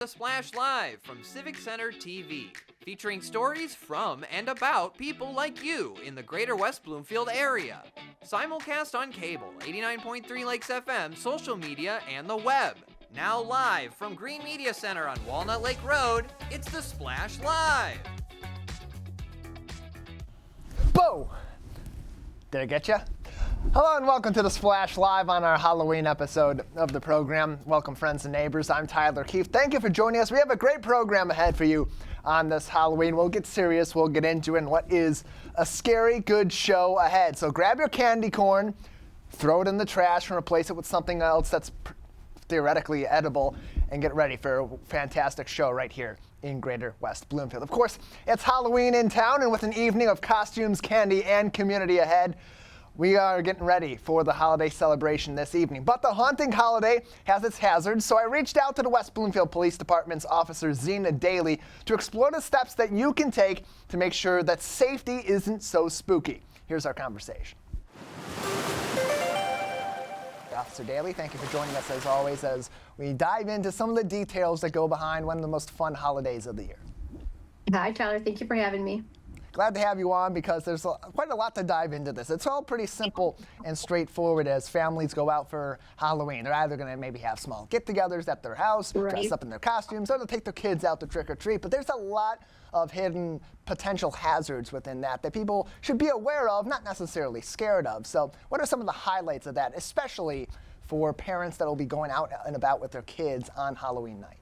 The Splash Live from Civic Center TV, featuring stories from and about people like you in the greater West Bloomfield area. Simulcast on cable, 89.3 Lakes FM, social media, and the web. Now live from Green Media Center on Walnut Lake Road, it's The Splash Live. Boo! Did I get you? Hello and welcome to The Splash Live on our Halloween episode of the program. Welcome friends and neighbors, I'm Tyler Keefe. Thank you for joining us. We have a great program ahead for you on this Halloween. We'll get serious, we'll get into it, and what is a scary good show ahead. So grab your candy corn, throw it in the trash and replace it with something else that's theoretically edible, and get ready for a fantastic show right here in Greater West Bloomfield. Of course, it's Halloween in town, and with an evening of costumes, candy, and community ahead, we are getting ready for the holiday celebration this evening. But the haunting holiday has its hazards, so I reached out to the West Bloomfield Police Department's Officer Zena Daly to explore the steps that you can take to make sure that safety isn't so spooky. Here's our conversation. Officer Daly, thank you for joining us as always as we dive into some of the details that go behind one of the most fun holidays of the year. Hi, Tyler. Thank you for having me. Glad to have you on because there's quite a lot to dive into this. It's all pretty simple and straightforward as families go out for Halloween. They're either going to maybe have small get-togethers at their house, dress up in their costumes, or they'll take their kids out to trick-or-treat. But there's a lot of hidden potential hazards within that people should be aware of, not necessarily scared of. So what are some of the highlights of that, especially for parents that will be going out and about with their kids on Halloween night?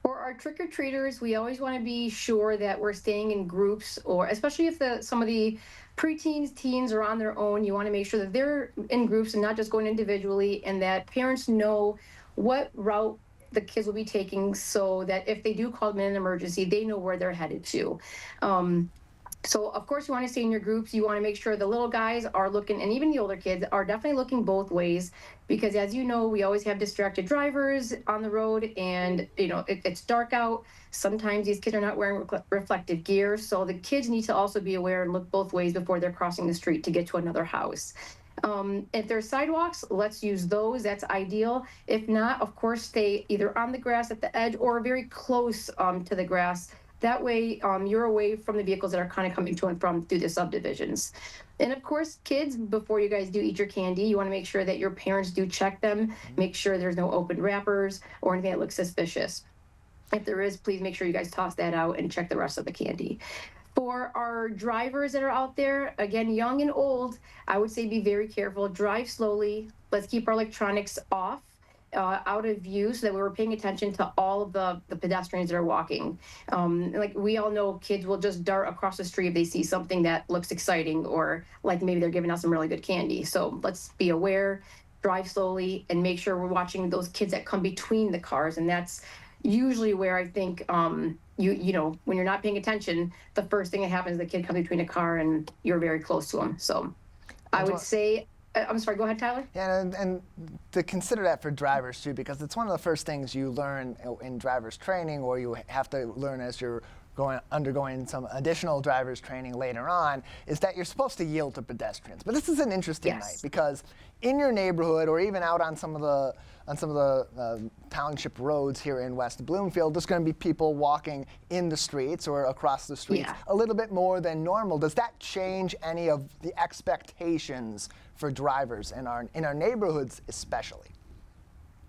For our trick-or-treaters, we always want to be sure that we're staying in groups, or especially if some of the preteens, teens are on their own, you want to make sure that they're in groups and not just going individually, and that parents know what route the kids will be taking so that if they do call them in an emergency, they know where they're headed to. So, of course, you want to stay in your groups. You want to make sure the little guys are looking, and even the older kids are definitely looking both ways, because as you know, we always have distracted drivers on the road, and it's dark out. Sometimes these kids are not wearing reflective gear, so the kids need to also be aware and look both ways before they're crossing the street to get to another house. If there's sidewalks, let's use those. That's ideal. If not, of course, stay either on the grass at the edge or very close to the grass. That way, you're away from the vehicles that are kind of coming to and from through the subdivisions. And of course, kids, before you guys do eat your candy, you want to make sure that your parents do check them, make sure there's no open wrappers or anything that looks suspicious. If there is, please make sure you guys toss that out and check the rest of the candy. For our drivers that are out there, again, young and old, I would say be very careful. Drive slowly. Let's keep our electronics off. Out of view so that we were paying attention to all of the pedestrians that are walking. Like we all know, kids will just dart across the street if they see something that looks exciting, or like maybe they're giving out some really good candy. So let's be aware, drive slowly, and make sure we're watching those kids that come between the cars. And that's usually where I think when you're not paying attention, the first thing that happens is the kid comes between a car and you're very close to them. So I would say, I'm sorry, go ahead, Tyler. Yeah, and to consider that for drivers too, because it's one of the first things you learn in driver's training, or you have to learn as you're undergoing some additional driver's training later on, is that you're supposed to yield to pedestrians. But this is an interesting night because in your neighborhood, or even out on some of the township roads here in West Bloomfield, there's going to be people walking in the streets or across the streets a little bit more than normal. Does that change any of the expectations for drivers in our neighborhoods especially?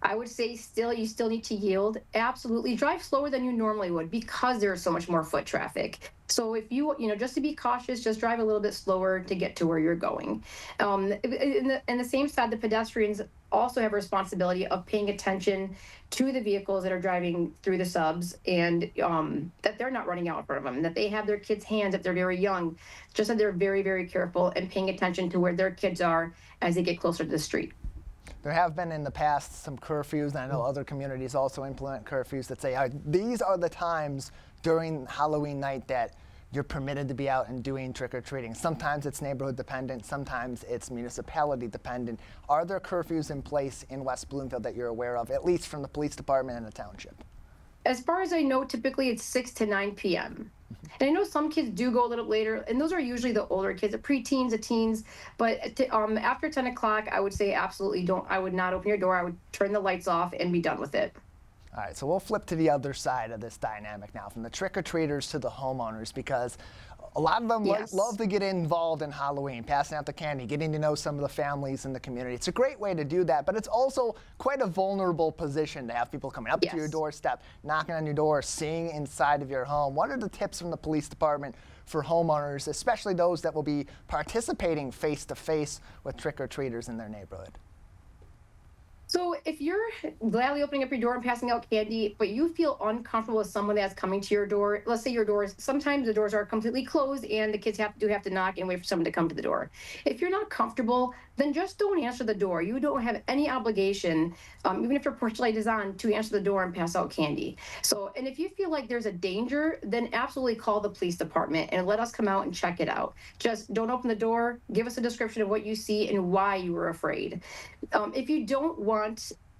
I would say you still need to yield. Absolutely. Drive slower than you normally would because there's so much more foot traffic. So if just to be cautious, just drive a little bit slower to get to where you're going. In the same side, the pedestrians also have a responsibility of paying attention to the vehicles that are driving through the subs, and that they're not running out in front of them, that they have their kids' hands if they're very young, just that they're very, very careful and paying attention to where their kids are as they get closer to the street. There have been in the past some curfews, and I know other communities also implement curfews that say these are the times during Halloween night that you're permitted to be out and doing trick-or-treating. Sometimes it's neighborhood dependent, sometimes it's municipality dependent. Are there curfews in place in West Bloomfield that you're aware of, at least from the police department and the township? As far as I know, typically it's 6 to 9 p.m. And I know some kids do go a little later, and those are usually the older kids, the preteens, the teens. But after 10 o'clock, I would say absolutely don't. I would not open your door. I would turn the lights off and be done with it. All right, so we'll flip to the other side of this dynamic now, from the trick-or-treaters to the homeowners, because a lot of them love to get involved in Halloween, passing out the candy, getting to know some of the families in the community. It's a great way to do that, but it's also quite a vulnerable position to have people coming up to your doorstep, knocking on your door, seeing inside of your home. What are the tips from the police department for homeowners, especially those that will be participating face-to-face with trick-or-treaters in their neighborhood? So if you're gladly opening up your door and passing out candy, but you feel uncomfortable with someone that's coming to your door, let's say your doors, sometimes the doors are completely closed and the kids have to knock and wait for someone to come to the door. If you're not comfortable, then just don't answer the door. You don't have any obligation, even if your porch light is on, to answer the door and pass out candy. So, and if you feel like there's a danger, then absolutely call the police department and let us come out and check it out. Just don't open the door, give us a description of what you see and why you were afraid. If you don't want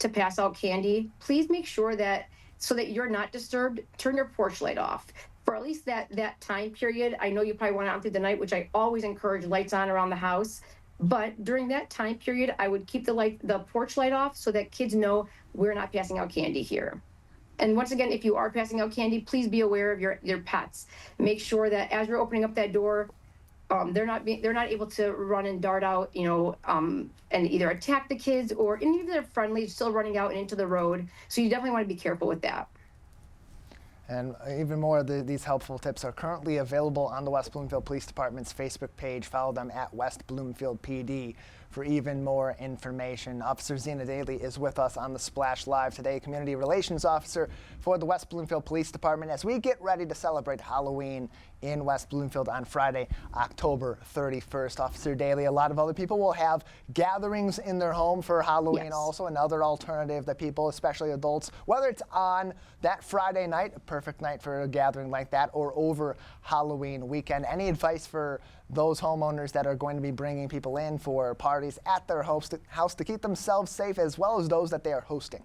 to pass out candy, please make sure that, so that you're not disturbed, turn your porch light off for at least that time period. I know you probably want out through the night, which I always encourage lights on around the house. But during that time period, I would keep the porch light off so that kids know we're not passing out candy here. And once again, if you are passing out candy, please be aware of your pets. Make sure that as you're opening up that door, they're not able to run and dart out, and either attack the kids, or and even if they're friendly, still running out and into the road. So you definitely want to be careful with that. And even more of these helpful tips are currently available on the West Bloomfield Police Department's Facebook page. Follow them at West Bloomfield PD for even more information. Officer Zena Daly is with us on the Splash Live today, Community Relations Officer for the West Bloomfield Police Department, as we get ready to celebrate Halloween in West Bloomfield on Friday, October 31st. Officer Daly, a lot of other people will have gatherings in their home for Halloween, also another alternative that people, especially adults, whether it's on that Friday night, a perfect night for a gathering like that, or over Halloween weekend. Any advice for those homeowners that are going to be bringing people in for parties at their house to keep themselves safe, as well as those that they are hosting?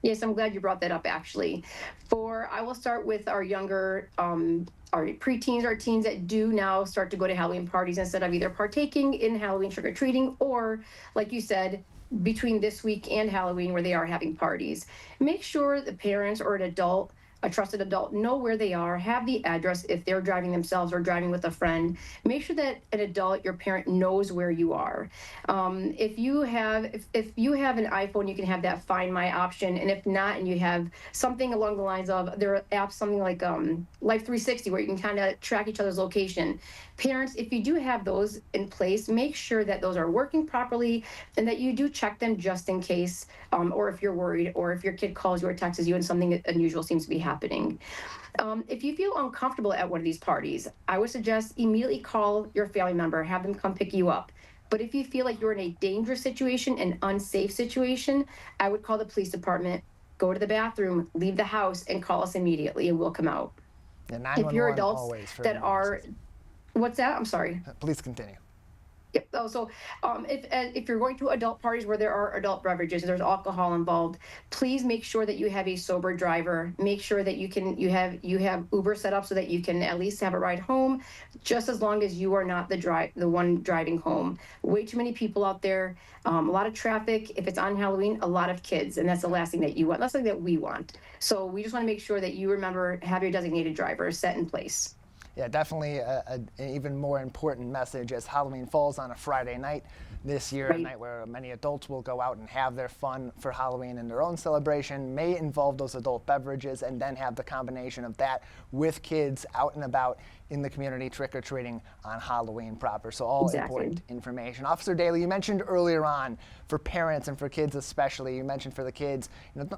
Yes, I'm glad you brought that up, actually. I will start with our younger, our preteens, our teens that do now start to go to Halloween parties instead of either partaking in Halloween trick-or-treating or, like you said, between this week and Halloween where they are having parties. Make sure the parents or an adult, a trusted adult, know where they are, have the address if they're driving themselves or driving with a friend. Make sure that an adult, your parent, knows where you are. If you have an iPhone, you can have that Find My option, and if not, and you have something along the lines of, there are apps, something like Life 360, where you can kind of track each other's location. Parents, if you do have those in place, make sure that those are working properly and that you do check them just in case, or if you're worried, or if your kid calls you or texts you and something unusual seems to be happening. If you feel uncomfortable at one of these parties, I would suggest immediately call your family member, have them come pick you up. But if you feel like you're in a dangerous situation, an unsafe situation, I would call the police department, go to the bathroom, leave the house, and call us immediately, and we'll come out. Yeah, if you're adults that are, what's that? I'm sorry. Please continue. Yep. Oh, so if you're going to adult parties where there are adult beverages, there's alcohol involved, please make sure that you have a sober driver. Make sure that you have Uber set up so that you can at least have a ride home, just as long as you are not the one driving home. Way too many people out there, a lot of traffic. If it's on Halloween, a lot of kids, and that's the last thing that you want. That's something that we want. So we just want to make sure that you remember, have your designated driver set in place. Yeah, definitely an even more important message as Halloween falls on a Friday night this year, a night where many adults will go out and have their fun for Halloween, and their own celebration may involve those adult beverages, and then have the combination of that with kids out and about in the community trick-or-treating on Halloween proper. So all important information. Officer Daly, you mentioned earlier on, for parents and for kids especially, you mentioned for the kids,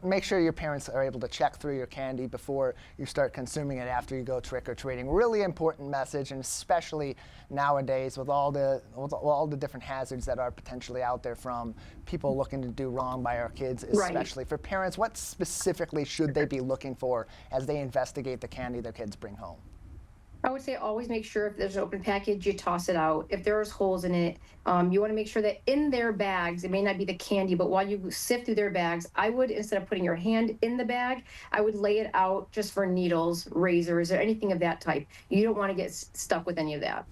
make sure your parents are able to check through your candy before you start consuming it after you go trick-or-treating. Really important message, and especially nowadays with all the different hazards that are potentially out there from people looking to do wrong by our kids, especially. For parents, what specifically should they be looking for as they investigate the candy their kids bring home? I would say always make sure if there's an open package, you toss it out. If there's holes in it, you want to make sure that in their bags, it may not be the candy, but while you sift through their bags, I would, instead of putting your hand in the bag, I would lay it out just for needles, razors, or anything of that type. You don't want to get stuck with any of that.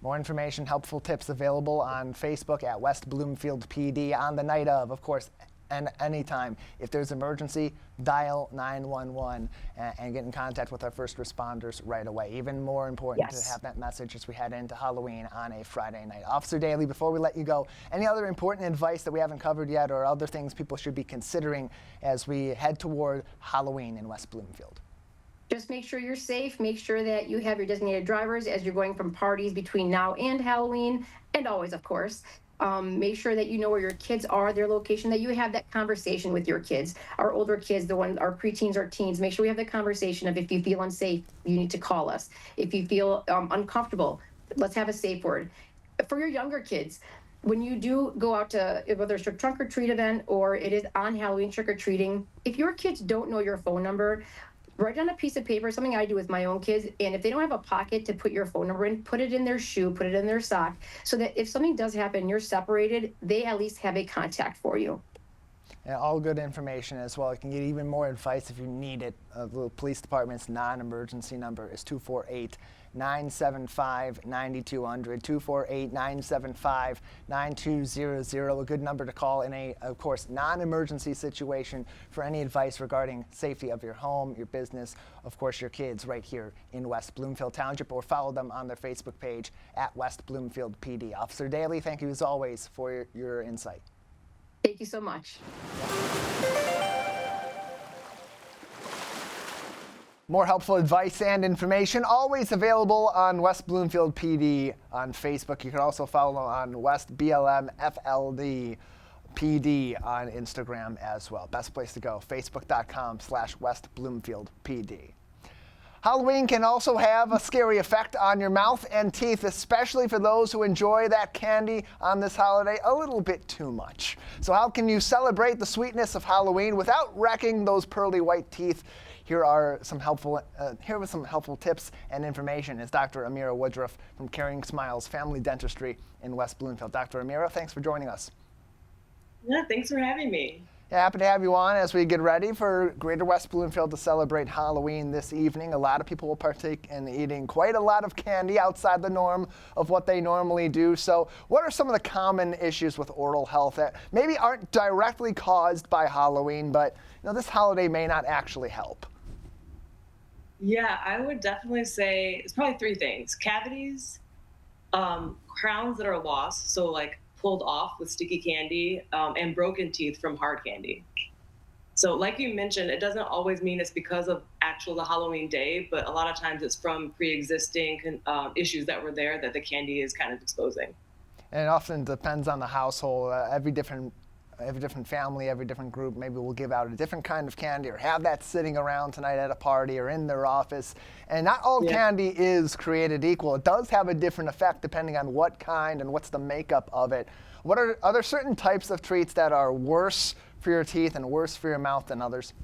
More information, helpful tips available on Facebook at West Bloomfield PD on the night of course, and anytime. If there's emergency, dial 911 and get in contact with our first responders right away. Even more important to have that message as we head into Halloween on a Friday night. Officer Daly, before we let you go, any other important advice that we haven't covered yet or other things people should be considering as we head toward Halloween in West Bloomfield? Just make sure you're safe. Make sure that you have your designated drivers as you're going from parties between now and Halloween, and always, of course. Make sure that you know where your kids are, their location, that you have that conversation with your kids, our older kids, our preteens, our teens. Make sure we have the conversation of if you feel unsafe, you need to call us. If you feel uncomfortable, let's have a safe word. For your younger kids, when you do go out to, whether it's a trunk or treat event or it is on Halloween trick or treating, if your kids don't know your phone number, write on a piece of paper, something I do with my own kids, and if they don't have a pocket to put your phone number in, put it in their shoe, put it in their sock, so that if something does happen, you're separated, they at least have a contact for you. Yeah, all good information as well. You can get even more advice if you need it. The police department's non-emergency number is 248-975-9200, 248-975-9200. A good number to call in a, of course, non-emergency situation for any advice regarding safety of your home, your business, of course, your kids right here in West Bloomfield Township, or follow them on their Facebook page at West Bloomfield PD. Officer Daly, thank you as always for your insight. Thank you so much. More helpful advice and information always available on West Bloomfield PD on Facebook. You can also follow on West BLM FLD PD on Instagram as well. Best place to go, facebook.com/West Bloomfield PD. Halloween can also have a scary effect on your mouth and teeth, especially for those who enjoy that candy on this holiday a little bit too much. So how can you celebrate the sweetness of Halloween without wrecking those pearly white teeth? Here are some helpful tips and information is Dr. Amira Woodruff from Caring Smiles Family Dentistry in West Bloomfield. Dr. Amira, thanks for joining us. Yeah, thanks for having me. Yeah, happy to have you on as we get ready for Greater West Bloomfield to celebrate Halloween this evening. A lot of people will partake in eating quite a lot of candy outside the norm of what they normally do. So what are some of the common issues with oral health that maybe aren't directly caused by Halloween, but this holiday may not actually help? Yeah, I would definitely say it's probably three things: cavities, crowns that are lost, so like pulled off with sticky candy, and broken teeth from hard candy. So like you mentioned, it doesn't always mean it's because of the Halloween day, but a lot of times it's from pre-existing issues that were there that the candy is kind of exposing. And it often depends on the household. Every different family, every different group maybe will give out a different kind of candy or have that sitting around tonight at a party or in their office. And not all candy is created equal. It does have a different effect depending on what kind and what's the makeup of it. Are there certain types of treats that are worse for your teeth and worse for your mouth than others?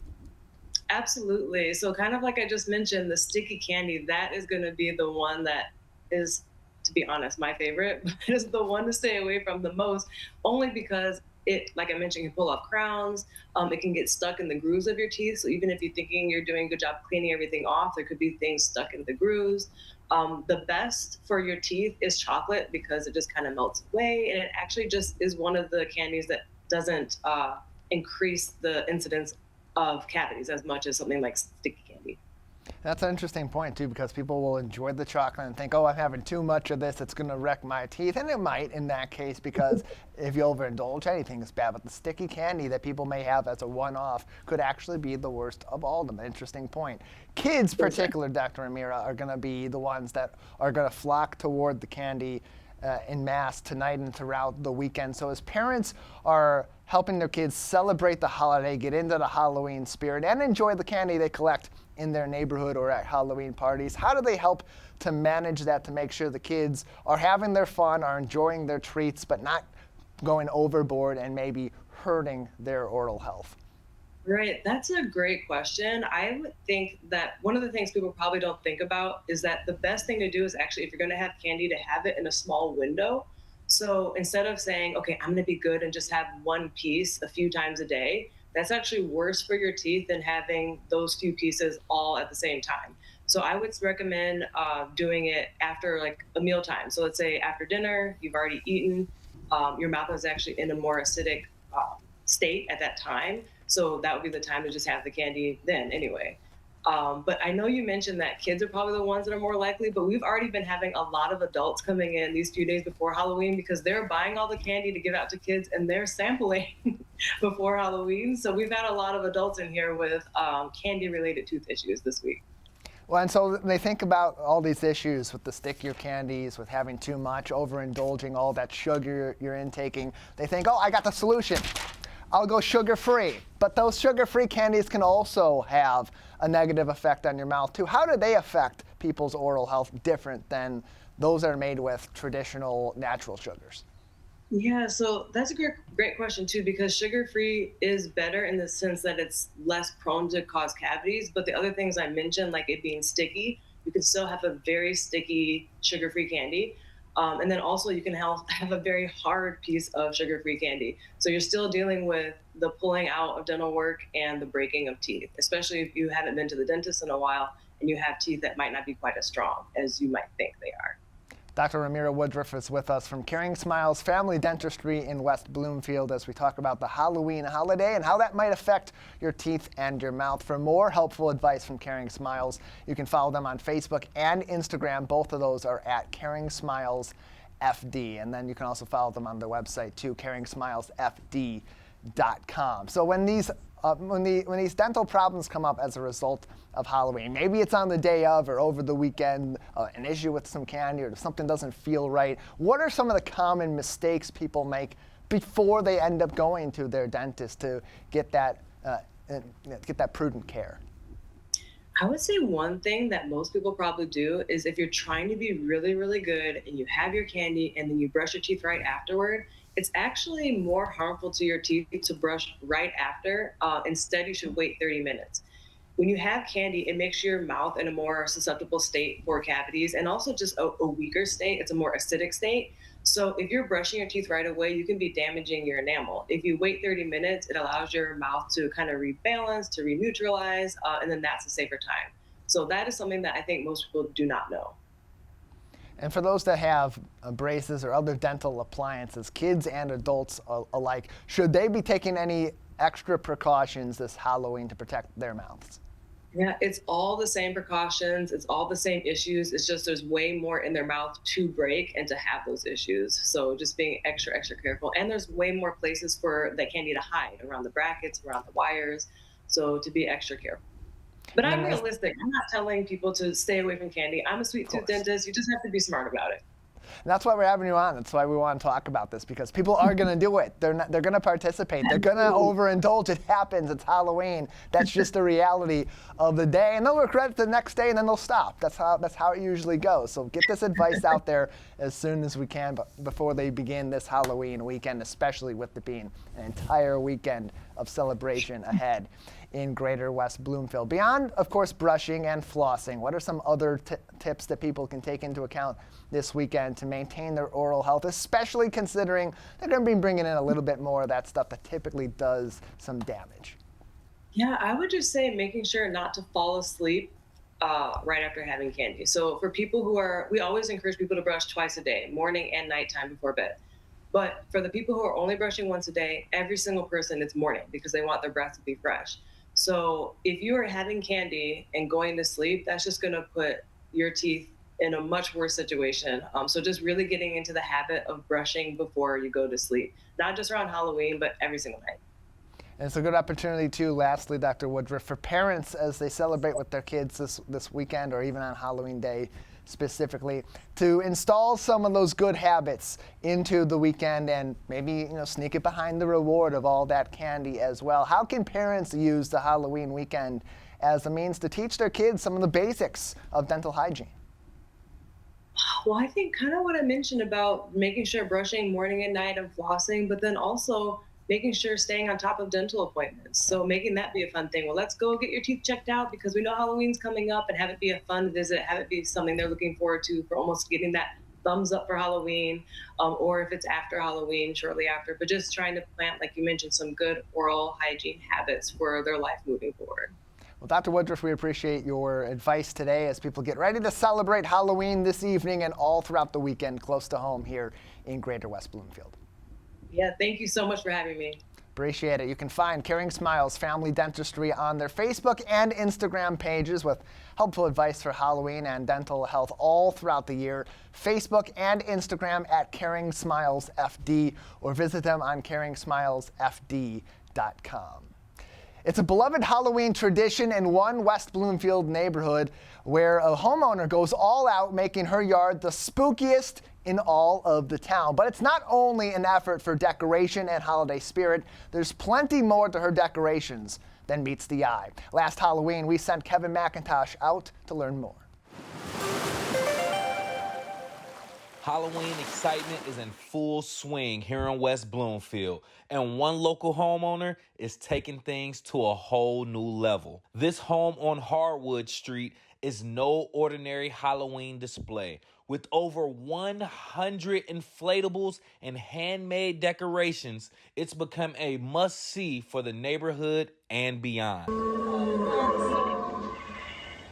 Absolutely. So kind of like I just mentioned, the sticky candy, that is going to be the one that is, to be honest, my favorite, but it is the one to stay away from the most, only because it, like I mentioned, can pull off crowns. It can get stuck in the grooves of your teeth. So even if you're thinking you're doing a good job cleaning everything off, there could be things stuck in the grooves. The best for your teeth is chocolate because it just kind of melts away. And it actually just is one of the candies that doesn't increase the incidence of cavities as much as something like sticky candy. That's an interesting point, too, because people will enjoy the chocolate and think, oh, I'm having too much of this, it's going to wreck my teeth. And it might in that case, because if you overindulge, anything is bad. But the sticky candy that people may have as a one-off could actually be the worst of all of them. Interesting point. Kids, particular, Dr. Amira, are going to be the ones that are going to flock toward the candy en masse tonight and throughout the weekend. So as parents are helping their kids celebrate the holiday, get into the Halloween spirit, and enjoy the candy they collect in their neighborhood or at Halloween parties, how do they help to manage that to make sure the kids are having their fun, are enjoying their treats, but not going overboard and maybe hurting their oral health? Right. That's a great question. I would think that one of the things people probably don't think about is that the best thing to do is actually, if you're going to have candy, to have it in a small window. So instead of saying, okay, I'm going to be good and just have one piece a few times a day, that's actually worse for your teeth than having those few pieces all at the same time. So I would recommend doing it after like a mealtime. So let's say after dinner, you've already eaten, your mouth is actually in a more acidic state at that time. So that would be the time to just have the candy then anyway. But I know you mentioned that kids are probably the ones that are more likely, but we've already been having a lot of adults coming in these few days before Halloween because they're buying all the candy to give out to kids and they're sampling before Halloween. So we've had a lot of adults in here with candy-related tooth issues this week. Well, and so they think about all these issues with the stickier candies, with having too much, overindulging, all that sugar you're intaking. They think, oh, I got the solution. I'll go sugar-free. But those sugar-free candies can also have a negative effect on your mouth, too. How do they affect people's oral health different than those that are made with traditional natural sugars? Yeah, so that's a great question too, because sugar-free is better in the sense that it's less prone to cause cavities. But the other things I mentioned, like it being sticky, you can still have a very sticky sugar-free candy. And then also you can have a very hard piece of sugar-free candy. So you're still dealing with the pulling out of dental work and the breaking of teeth, especially if you haven't been to the dentist in a while and you have teeth that might not be quite as strong as you might think they are. Dr. Ramira Woodruff is with us from Caring Smiles Family Dentistry in West Bloomfield as we talk about the Halloween holiday and how that might affect your teeth and your mouth. For more helpful advice from Caring Smiles, you can follow them on Facebook and Instagram. Both of those are at Caring Smiles FD. And then you can also follow them on their website too, caringsmilesfd.com. So when these dental problems come up as a result of Halloween, maybe it's on the day of or over the weekend, an issue with some candy or something doesn't feel right, what are some of the common mistakes people make before they end up going to their dentist to get that prudent care? I would say one thing that most people probably do is if you're trying to be really, really good and you have your candy and then you brush your teeth right afterward, it's actually more harmful to your teeth to brush right after. Instead, you should wait 30 minutes. When you have candy, it makes your mouth in a more susceptible state for cavities and also just a weaker state. It's a more acidic state. So if you're brushing your teeth right away, you can be damaging your enamel. If you wait 30 minutes, it allows your mouth to kind of rebalance, to reneutralize, and then that's a safer time. So that is something that I think most people do not know. And for those that have braces or other dental appliances, kids and adults alike, should they be taking any extra precautions this Halloween to protect their mouths? Yeah, it's all the same precautions. It's all the same issues. It's just there's way more in their mouth to break and to have those issues. So just being extra, extra careful. And there's way more places for that candy to hide around the brackets, around the wires. So to be extra careful. But I'm realistic. I'm not telling people to stay away from candy. I'm a sweet tooth dentist. You just have to be smart about it. And that's why we're having you on. That's why we want to talk about this, because people are going to do it. They're going to participate. They're going to overindulge. It happens. It's Halloween. That's just the reality of the day. And they'll regret it the next day, and then they'll stop. That's how it usually goes. So get this advice out there as soon as we can before they begin this Halloween weekend, especially with it being an entire weekend of celebration ahead in Greater West Bloomfield. Beyond, of course, brushing and flossing, what are some other tips that people can take into account this weekend to maintain their oral health, especially considering they're going to be bringing in a little bit more of that stuff that typically does some damage? Yeah, I would just say making sure not to fall asleep right after having candy. So for people we always encourage people to brush twice a day, morning and nighttime before bed. But for the people who are only brushing once a day, every single person, it's morning because they want their breath to be fresh. So if you are having candy and going to sleep, that's just going to put your teeth in a much worse situation. So just really getting into the habit of brushing before you go to sleep, not just around Halloween, but every single night. And it's a good opportunity, too, lastly, Dr. Woodruff, for parents as they celebrate with their kids this weekend or even on Halloween Day specifically, to install some of those good habits into the weekend and maybe sneak it behind the reward of all that candy as well. How can parents use the Halloween weekend as a means to teach their kids some of the basics of dental hygiene? Well, I think kind of what I mentioned about making sure brushing morning and night and flossing, but then also making sure staying on top of dental appointments. So making that be a fun thing. Well, let's go get your teeth checked out because we know Halloween's coming up, and have it be a fun visit, have it be something they're looking forward to for almost getting that thumbs up for Halloween, or if it's after Halloween, shortly after, but just trying to plant, like you mentioned, some good oral hygiene habits for their life moving forward. Well, Dr. Woodruff, we appreciate your advice today as people get ready to celebrate Halloween this evening and all throughout the weekend close to home here in Greater West Bloomfield. Yeah, thank you so much for having me. Appreciate it. You can find Caring Smiles Family Dentistry on their Facebook and Instagram pages with helpful advice for Halloween and dental health all throughout the year. Facebook and Instagram at Caring Smiles FD, or visit them on caringsmilesfd.com. It's a beloved Halloween tradition in one West Bloomfield neighborhood where a homeowner goes all out making her yard the spookiest in all of the town. But it's not only an effort for decoration and holiday spirit. There's plenty more to her decorations than meets the eye. Last Halloween, we sent Kevin McIntosh out to learn more. Halloween excitement is in full swing here in West Bloomfield, and one local homeowner is taking things to a whole new level. This home on Hardwood Street is no ordinary Halloween display. With over 100 inflatables and handmade decorations, it's become a must-see for the neighborhood and beyond.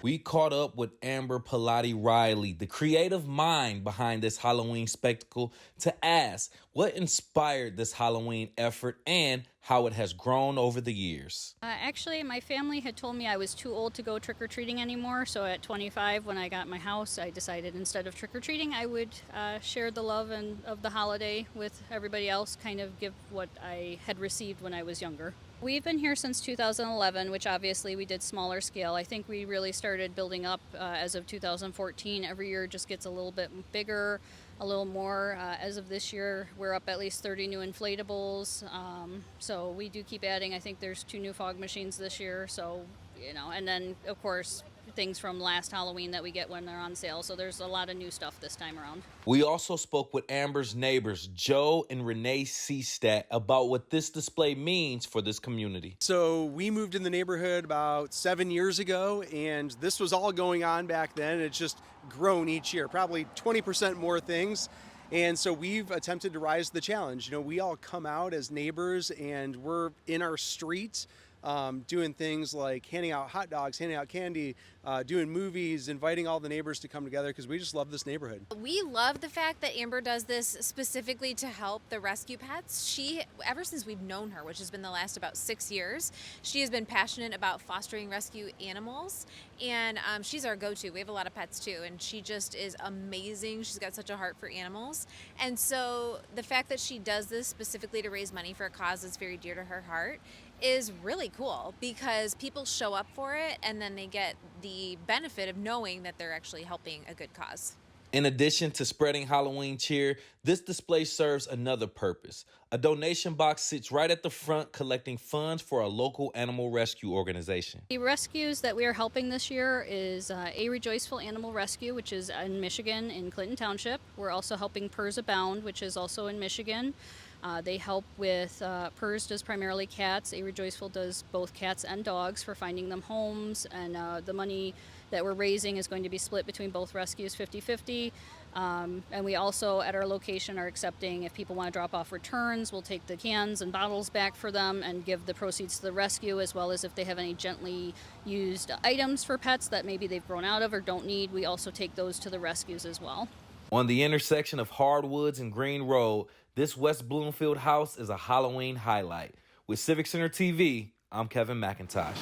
We caught up with Amber Pilati Riley, the creative mind behind this Halloween spectacle, to ask what inspired this Halloween effort and how it has grown over the years. Actually, my family had told me I was too old to go trick-or-treating anymore, so at 25, when I got my house, I decided instead of trick-or-treating, I would share the love of the holiday with everybody else, kind of give what I had received when I was younger. We've been here since 2011, which obviously we did smaller scale. I think we really started building up as of 2014. Every year just gets a little bit bigger, a little more. As of this year, we're up at least 30 new inflatables. So we do keep adding. I think there's 2 new fog machines this year. So, and then of course, things from last Halloween that we get when they're on sale. So there's a lot of new stuff this time around. We also spoke with Amber's neighbors, Joe and Renee Seastat, about what this display means for this community. So we moved in the neighborhood about 7 years ago, and this was all going on back then. It's just grown each year, probably 20% more things. And so we've attempted to rise to the challenge. We all come out as neighbors and we're in our street, doing things like handing out hot dogs, handing out candy, doing movies, inviting all the neighbors to come together because we just love this neighborhood. We love the fact that Amber does this specifically to help the rescue pets. She, ever since we've known her, which has been the last about 6 years, she has been passionate about fostering rescue animals, and she's our go-to. We have a lot of pets too, and she just is amazing. She's got such a heart for animals, and so the fact that she does this specifically to raise money for a cause that's very dear to her heart is really cool because people show up for it and then they get the benefit of knowing that they're actually helping a good cause. In addition to spreading Halloween cheer, this display serves another purpose. A donation box sits right at the front collecting funds for a local animal rescue organization. The rescues that we are helping this year is A Rejoiceful Animal Rescue, which is in Michigan in Clinton Township. We're also helping PERS Abound, which is also in Michigan. They help with, PERS does primarily cats. A Rejoiceful does both cats and dogs for finding them homes, and the money that we're raising is going to be split between both rescues 50-50. And we also, at our location, are accepting if people want to drop off returns, we'll take the cans and bottles back for them and give the proceeds to the rescue, as well as if they have any gently used items for pets that maybe they've grown out of or don't need, we also take those to the rescues as well. On the intersection of Hardwoods and Green Road, this West Bloomfield house is a Halloween highlight. With Civic Center TV, I'm Kevin McIntosh.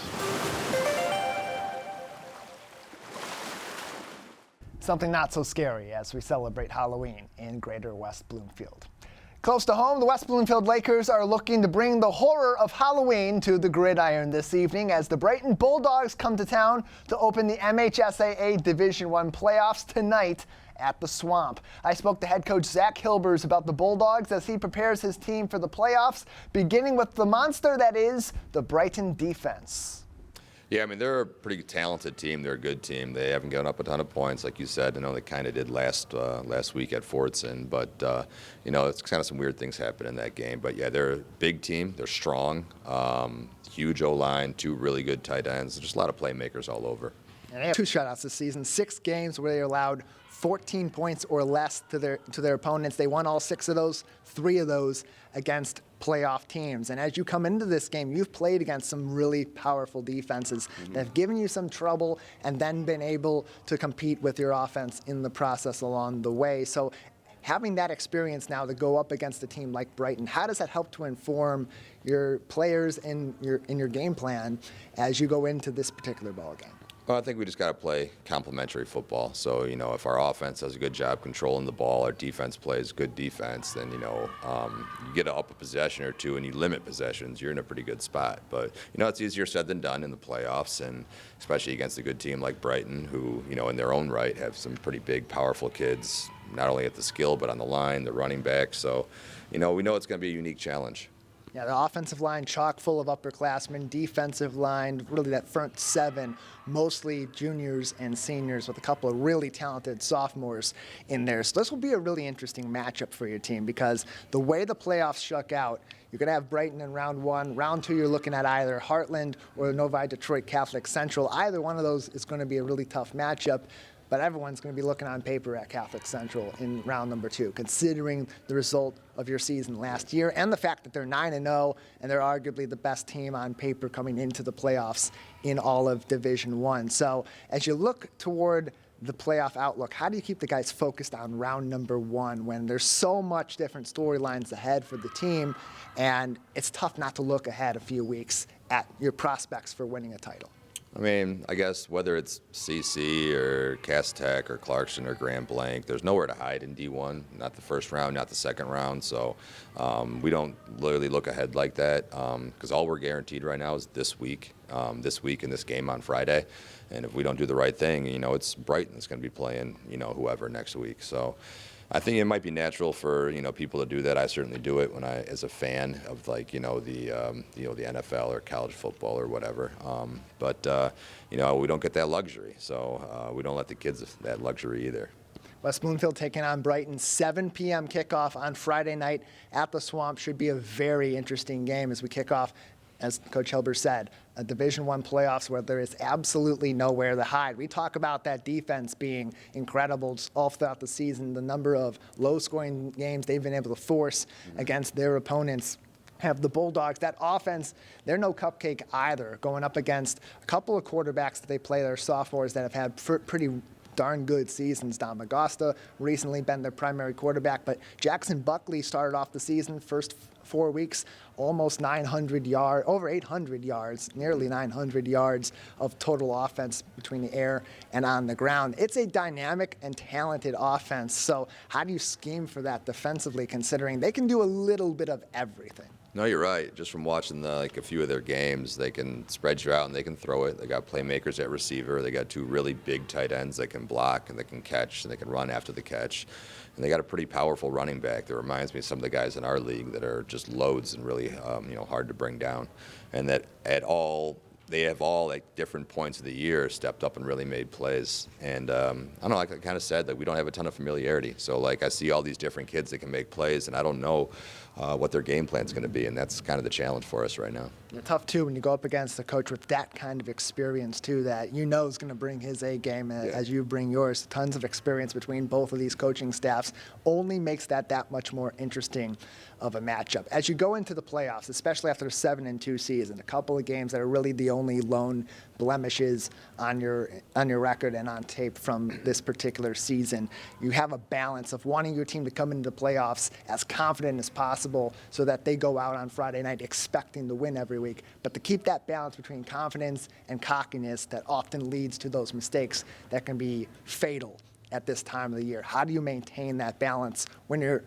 Something not so scary as we celebrate Halloween in Greater West Bloomfield. Close to home, the West Bloomfield Lakers are looking to bring the horror of Halloween to the gridiron this evening as the Brighton Bulldogs come to town to open the MHSAA Division I playoffs tonight at the Swamp. I spoke to head coach Zach Hilbers about the Bulldogs as he prepares his team for the playoffs, beginning with the monster that is the Brighton defense. Yeah, I mean, they're a pretty talented team. They're a good team. They haven't given up a ton of points, like you said. I know they kind of did last week at Fortson, but, it's kind of some weird things happen in that game. But, yeah, they're a big team. They're strong, huge O-line, 2 really good tight ends. There's just a lot of playmakers all over. And they have 2 shutouts this season, 6 games where they allowed 14 points or less to their opponents. They won all 6 of those, 3 of those against playoff teams. And as you come into this game, you've played against some really powerful defenses that have given you some trouble and then been able to compete with your offense in the process along the way. So having that experience now to go up against a team like Brighton, how does that help to inform your players in your game plan as you go into this particular ball game? Well, I think we just got to play complementary football. So, if our offense does a good job controlling the ball, our defense plays good defense, then, you get up a possession or two and you limit possessions, you're in a pretty good spot. But, it's easier said than done in the playoffs, and especially against a good team like Brighton, who, in their own right have some pretty big, powerful kids, not only at the skill, but on the line, the running back. So, we know it's going to be a unique challenge. Yeah, the offensive line chock full of upperclassmen, defensive line, really that front seven, mostly juniors and seniors with a couple of really talented sophomores in there. So this will be a really interesting matchup for your team because the way the playoffs shook out, you're going to have Brighton in round one. Round two, you're looking at either Heartland or Novi Detroit Catholic Central. Either one of those is going to be a really tough matchup. But everyone's going to be looking on paper at Catholic Central in round number two, considering the result of your season last year and the fact that they're 9-0 and they're arguably the best team on paper coming into the playoffs in all of Division I. So as you look toward the playoff outlook, how do you keep the guys focused on round number one when there's so much different storylines ahead for the team and it's tough not to look ahead a few weeks at your prospects for winning a title? I guess whether it's CC or Cass Tech or Clarkson or Grand Blanc, there's nowhere to hide in D1. Not the first round, not the second round. So we don't literally look ahead like that because all we're guaranteed right now is this week and this game on Friday. And if we don't do the right thing, it's Brighton that's going to be playing, whoever next week. So I think it might be natural for people to do that. I certainly do it when as a fan of the NFL or college football or whatever. But we don't get that luxury, so we don't let the kids that luxury either. West Bloomfield taking on Brighton, 7 p.m. kickoff on Friday night at the Swamp. Should be a very interesting game as we kick off, as Coach Hilber said, a Division I playoffs where there is absolutely nowhere to hide. We talk about that defense being incredible all throughout the season, the number of low-scoring games they've been able to force against their opponents. Have the Bulldogs, that offense, they're no cupcake either, going up against a couple of quarterbacks that they play that are sophomores that have had pretty darn good seasons. Don Magosta recently been their primary quarterback, but Jackson Buckley started off the season, first 4 weeks, almost 900 yards, over 800 yards, nearly 900 yards of total offense between the air and on the ground. It's a dynamic and talented offense. So how do you scheme for that defensively, considering they can do a little bit of everything? No, you're right. Just from watching a few of their games, they can spread you out and they can throw it. They got playmakers at receiver. They got two really big tight ends that can block and they can catch and they can run after the catch. And they got a pretty powerful running back that reminds me of some of the guys in our league that are just loads and really hard to bring down. And that they have all at different points of the year stepped up and really made plays. And I don't know, like I kind of said, that we don't have a ton of familiarity. So I see all these different kids that can make plays, and I don't know what their game plan is going to be, and that's kind of the challenge for us right now. It's tough too when you go up against a coach with that kind of experience too, that is going to bring his A game as you bring yours. Tons of experience between both of these coaching staffs only makes that much more interesting of a matchup. As you go into the playoffs, especially after a 7-2 season, a couple of games that are really the only lone blemishes on your record and on tape from this particular season, you have a balance of wanting your team to come into the playoffs as confident as possible so that they go out on Friday night expecting to win every week, but to keep that balance between confidence and cockiness that often leads to those mistakes that can be fatal at this time of the year. How do you maintain that balance when you're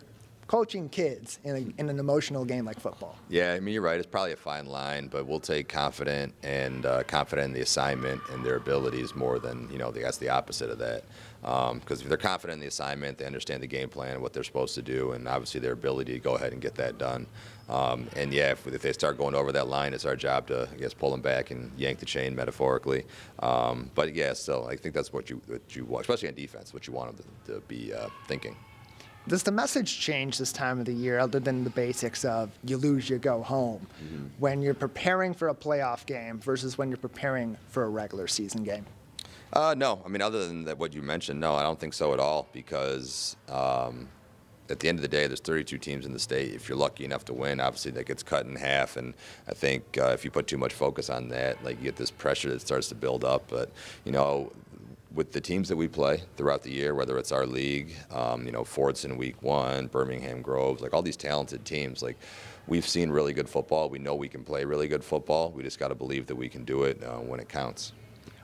coaching kids in an emotional game like football? Yeah, you're right. It's probably a fine line, but we'll take confident in the assignment and their abilities more than, that's the opposite of that. Because if they're confident in the assignment, they understand the game plan and what they're supposed to do, and obviously their ability to go ahead and get that done. If they start going over that line, it's our job to, pull them back and yank the chain metaphorically. Still, I think that's what you want, especially on defense, what you want them to be thinking. Does the message change this time of the year, other than the basics of you lose, you go home, when you're preparing for a playoff game versus when you're preparing for a regular season game? No. Other than what you mentioned, no, I don't think so at all, because at the end of the day, there's 32 teams in the state. If you're lucky enough to win, obviously that gets cut in half, and I think if you put too much focus on that, you get this pressure that starts to build up. But, with the teams that we play throughout the year, whether it's our league, Ford's in week 1, Birmingham Groves, like all these talented teams, like we've seen really good football. We know we can play really good football. We just got to believe that we can do it when it counts.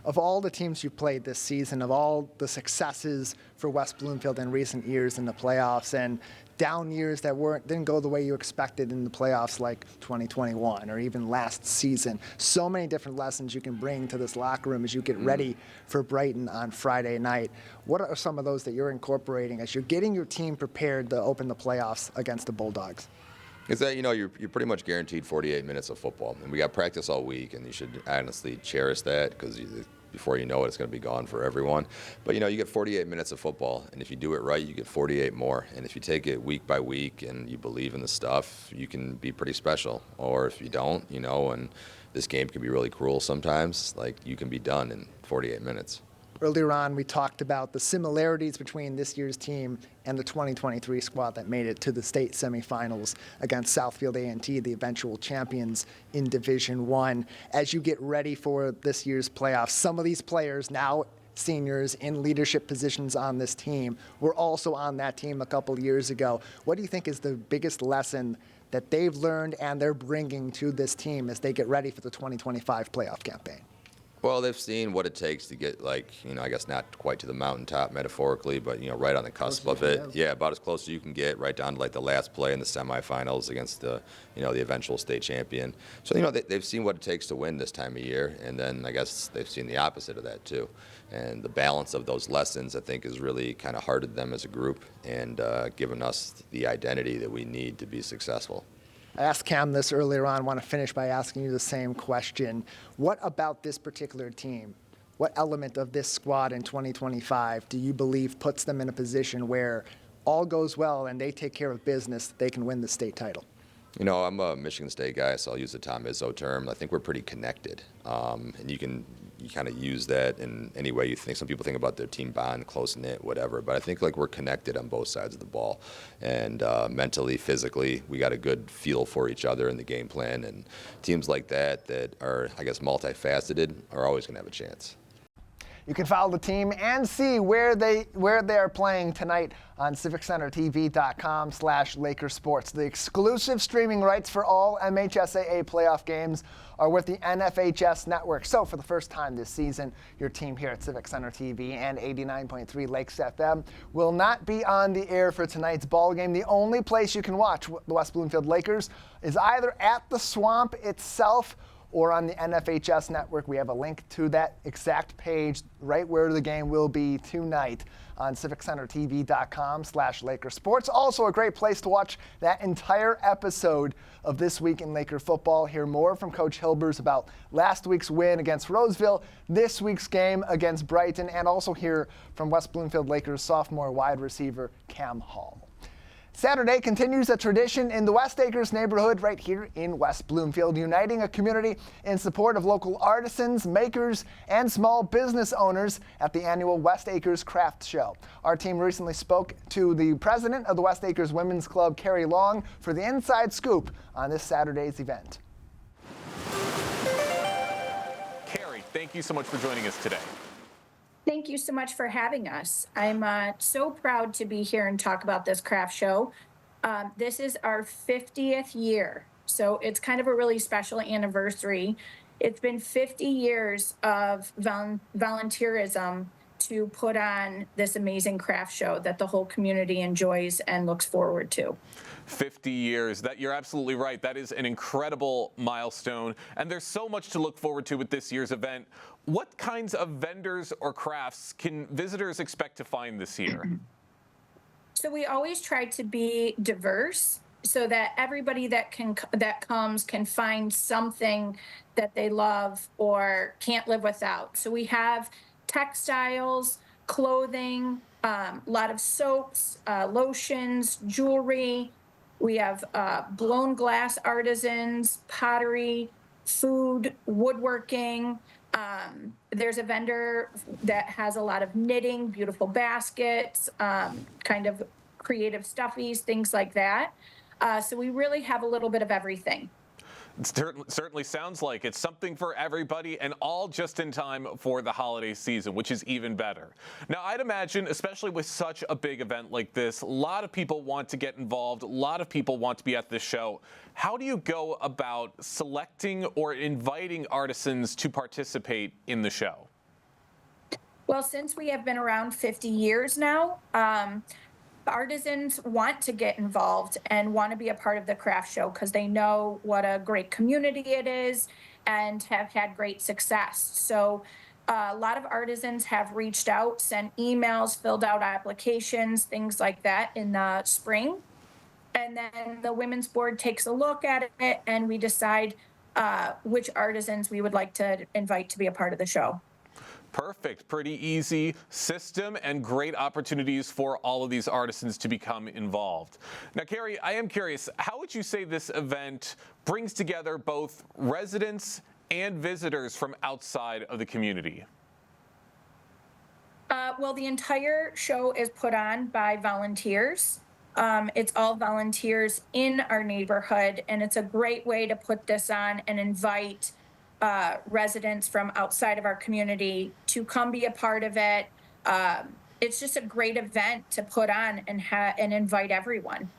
Of all the teams you've played this season, of all the successes for West Bloomfield in recent years in the playoffs and down years that didn't go the way you expected in the playoffs, like 2021 or even last season, so many different lessons you can bring to this locker room as you get ready for Brighton on Friday night. What are some of those that you're incorporating as you're getting your team prepared to open the playoffs against the Bulldogs? Is that, you're pretty much guaranteed 48 minutes of football. And we got practice all week, and you should honestly cherish that because before you know it, it's going to be gone for everyone. But, you get 48 minutes of football, and if you do it right, you get 48 more. And if you take it week by week and you believe in the stuff, you can be pretty special. Or if you don't, and this game can be really cruel sometimes, like you can be done in 48 minutes. Earlier on, we talked about the similarities between this year's team and the 2023 squad that made it to the state semifinals against Southfield A&T, the eventual champions in Division I. As you get ready for this year's playoffs, some of these players, now seniors in leadership positions on this team, were also on that team a couple years ago. What do you think is the biggest lesson that they've learned and they're bringing to this team as they get ready for the 2025 playoff campaign? Well, they've seen what it takes to get, I guess not quite to the mountaintop metaphorically, but, right on the cusp of it. Yeah, about as close as you can get, right down to, the last play in the semifinals against the eventual state champion. So, they've seen what it takes to win this time of year, and then I guess they've seen the opposite of that, too. And the balance of those lessons, I think, has really kind of hearted them as a group and given us the identity that we need to be successful. I asked Cam this earlier on. I want to finish by asking you the same question. What about this particular team, what element of this squad in 2025 do you believe puts them in a position where all goes well and they take care of business, they can win the state title? I'm a Michigan State guy, so I'll use the Tom Izzo term. I think we're pretty connected. And you kind of use that in any way you think. Some people think about their team bond, close-knit, whatever. But I think we're connected on both sides of the ball. And mentally, physically, we got a good feel for each other in the game plan. And teams like that are, I guess, multifaceted are always going to have a chance. You can follow the team and see where they are playing tonight on civiccentertv.com/LakersSports. The exclusive streaming rights for all MHSAA playoff games are with the NFHS network. So for the first time this season, your team here at Civic Center TV and 89.3 Lakes FM will not be on the air for tonight's ball game. The only place you can watch the West Bloomfield Lakers is either at the Swamp itself or on the NFHS network. We have a link to that exact page right where the game will be tonight on civiccentertv.com/LakersSports. Also a great place to watch that entire episode of This Week in Laker Football. Hear more from Coach Hilbers about last week's win against Roseville, this week's game against Brighton, and also hear from West Bloomfield Lakers sophomore wide receiver Cam Hall. Saturday continues a tradition in the West Acres neighborhood right here in West Bloomfield, uniting a community in support of local artisans, makers, and small business owners at the annual West Acres Craft Show. Our team recently spoke to the president of the West Acres Women's Club, Carrie Long, for the inside scoop on this Saturday's event. Carrie, thank you so much for joining us today. Thank you so much for having us. I'm so proud to be here and talk about this craft show. This is our 50th year, so it's kind of a really special anniversary. It's been 50 years of volunteerism to put on this amazing craft show that the whole community enjoys and looks forward to. 50 years. That you're absolutely right. That is an incredible milestone, and there's so much to look forward to with this year's event. What kinds of vendors or crafts can visitors expect to find this year? So we always try to be diverse so that everybody that comes can find something that they love or can't live without. So we have textiles, clothing, a lot of soaps, lotions, jewelry. We have blown glass artisans, pottery, food, woodworking. There's a vendor that has a lot of knitting, beautiful baskets, kind of creative stuffies, things like that. So we really have a little bit of everything. Certainly sounds like it's something for everybody, and all just in time for the holiday season, which is even better. Now, I'd imagine, especially with such a big event like this, a lot of people want to get involved. A lot of people want to be at this show. How do you go about selecting or inviting artisans to participate in the show? Well, since we have been around 50 years now, artisans want to get involved and want to be a part of the craft show because they know what a great community it is and have had great success. So a lot of artisans have reached out, sent emails, filled out applications, things like that in the spring. And then the Women's Board takes a look at it and we decide which artisans we would like to invite to be a part of the show. Perfect. Pretty easy system and great opportunities for all of these artisans to become involved. Now, Carrie, I am curious, how would you say this event brings together both residents and visitors from outside of the community? Well, the entire show is put on by volunteers. It's all volunteers in our neighborhood, and it's a great way to put this on and invite residents from outside of our community to come be a part of it. It's just a great event to put on and invite everyone.